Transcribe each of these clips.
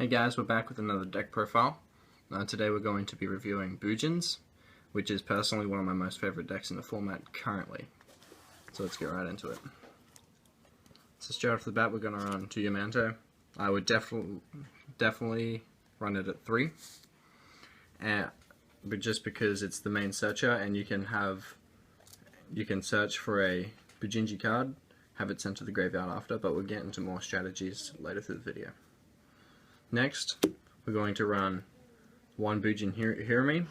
Hey guys, we're back with another deck profile. Today we're going to be reviewing Bujin's, which is personally one of my most favorite decks in the format currently. So let's get right into it. So straight off the bat we're going to run to Yugioh. I would definitely run it at 3, but just because it's the main searcher and you can search for a Bujin card, have it sent to the graveyard after, but we'll get into more strategies later through the video. Next, we're going to run one Bujin Hear Me.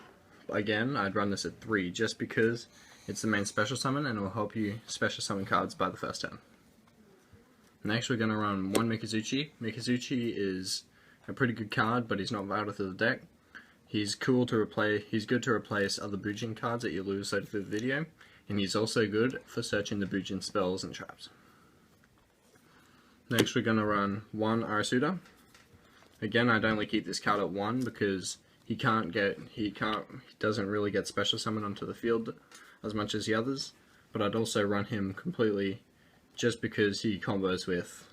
Again, I'd run this at 3 just because it's the main special summon and it will help you special summon cards by the first turn. Next, we're going to run one Mikazuchi. Mikazuchi is a pretty good card, but he's not vital to the deck. He's good to replace other Bujin cards that you lose later through the video, and he's also good for searching the Bujin spells and traps. Next, we're going to run one Arasuda. Again, I'd only keep this card at 1 because he doesn't really get special summon onto the field as much as the others, but I'd also run him completely just because he combos with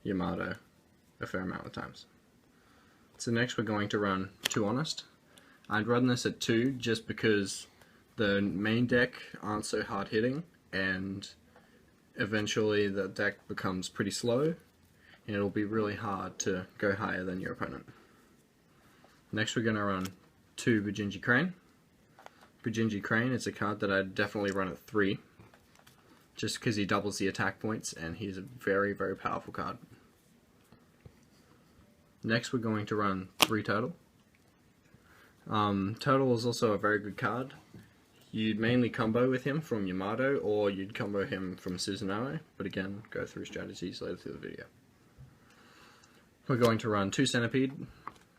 Yamato a fair amount of times. So next we're going to run 2 Honest. I'd run this at 2 just because the main deck aren't so hard hitting and eventually the deck becomes pretty slow and it'll be really hard to go higher than your opponent. Next we're going to run 2 Bujin Crane. Bujin Crane is a card that I'd definitely run at 3 just because he doubles the attack points and he's a very, very powerful card. Next we're going to run 3 Turtle. Turtle is also a very good card. You'd mainly combo with him from Yamato or you'd combo him from Susanoo, but again, go through strategies later through the video. We're going to run 2 Centipede.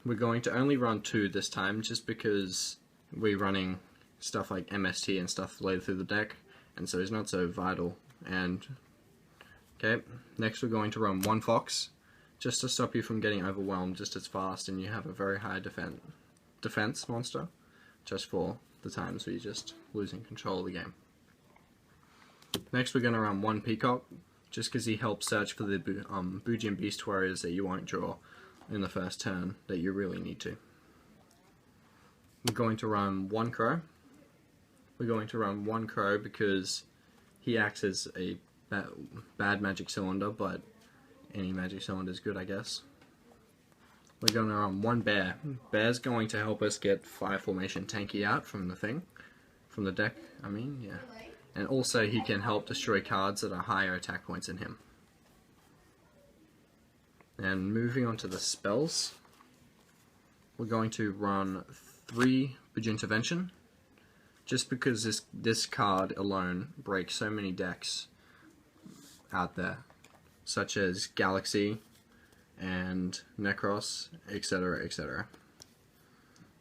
We're going to only run 2 this time just because we're running stuff like MST and stuff later through the deck, and so he's not so vital. Okay, next we're going to run 1 Fox just to stop you from getting overwhelmed just as fast and you have a very high defense monster just for the times where you're just losing control of the game. Next we're going to run 1 Peacock just because he helps search for the Bujin Beast Warriors that you won't draw in the first turn that you really need to. We're going to run 1 Crow. We're going to run 1 Crow because he acts as a bad magic cylinder, but any magic cylinder is good, I guess. We're going to run 1 Bear. Bear's going to help us get Fire Formation Tanky out from the deck, yeah. And also he can help destroy cards that are higher attack points than him. And moving on to the spells, we're going to run 3 Bujin Intervention, just because this card alone breaks so many decks out there, such as Galaxy and Necros, etc, etc.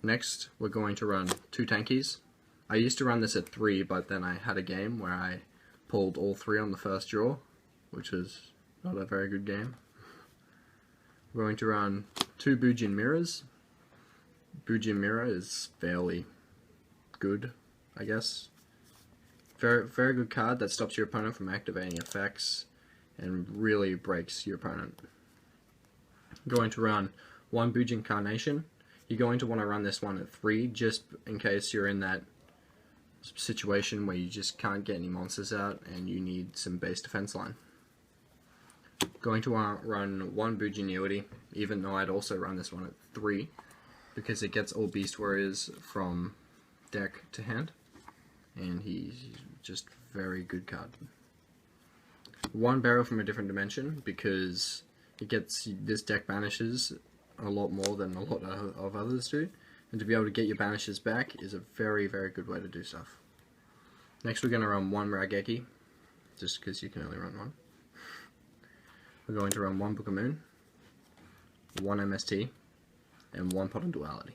Next, we're going to run 2 Tankies. I used to run this at 3, but then I had a game where I pulled all 3 on the first draw, which was not a very good game. We're going to run 2 Bujin Mirrors. Bujin Mirror is fairly good, I guess. Very, very good card that stops your opponent from activating effects and really breaks your opponent. I'm going to run 1 Bujin Carnation. You're going to want to run this one at 3 just in case you're in that situation where you just can't get any monsters out and you need some base defense line. Going to run 1 Bujin Utility, even though I'd also run this one at 3 because it gets all Beast Warriors from deck to hand and he's just very good card. 1 Barrel from a Different Dimension because this deck banishes a lot more than a lot of others do, and to be able to get your banishes back is a very, very good way to do stuff. Next we're going to run 1 Rageki, just because you can only run 1. We're going to run 1 Book of Moon, 1 MST, and 1 Pot of Duality.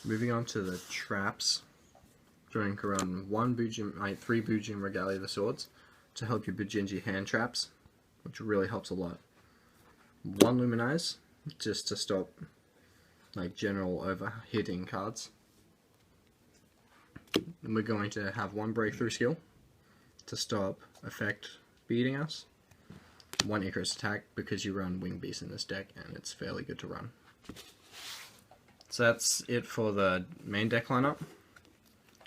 Moving on to the traps, we're going to run 3 Bujin Regalia of the Swords to help your Bujinji hand traps, which really helps a lot. 1 Luminize, just to stop general overhitting cards. And we're going to have 1 Breakthrough Skill to stop effect beating us. 1 Icarus attack because you run Wing Beast in this deck, and it's fairly good to run. So that's it for the main deck lineup.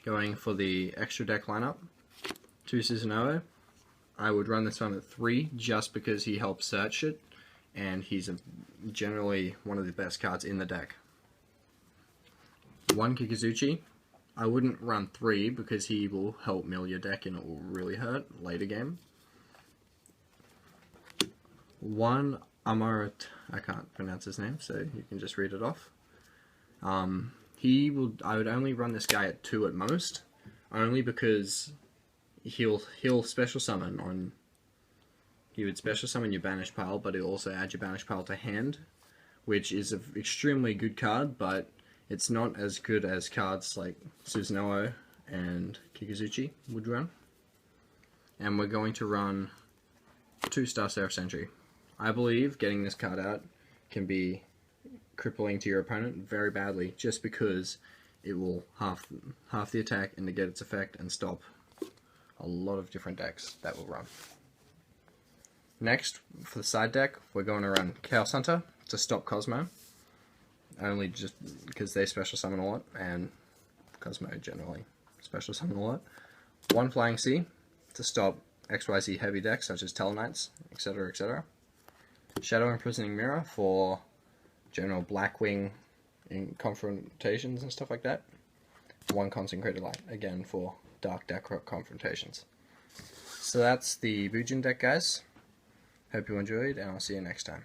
Going for the extra deck lineup, 2 Susanoo. I would run this one at 3 just because he helps search it, and he's generally one of the best cards in the deck. 1 Kikuzuchi. I wouldn't run 3 because he will help mill your deck and it will really hurt later game. 1 Amaret, I can't pronounce his name, so you can just read it off. I would only run this guy at 2 at most, only because he'll special summon on. He would special summon your banished pile, but he'll also add your banished pile to hand, which is an extremely good card, but it's not as good as cards like Susanoo and Kikuzuchi would run. And we're going to run 2 Star Seraph Sentry. I believe getting this card out can be crippling to your opponent very badly, just because it will half the attack and negate its effect and stop a lot of different decks that will run. Next, for the side deck, we're going to run Chaos Hunter to stop Cosmo, only just because they special summon a lot, and Cosmo generally special summon a lot. 1 Flying Sea to stop XYZ heavy decks such as Tellarknights, etc., etc. Shadow Imprisoning Mirror for general Blackwing in confrontations and stuff like that. 1 Consecrated Light, again for dark deck confrontations. So that's the Bujin deck, guys. Hope you enjoyed, and I'll see you next time.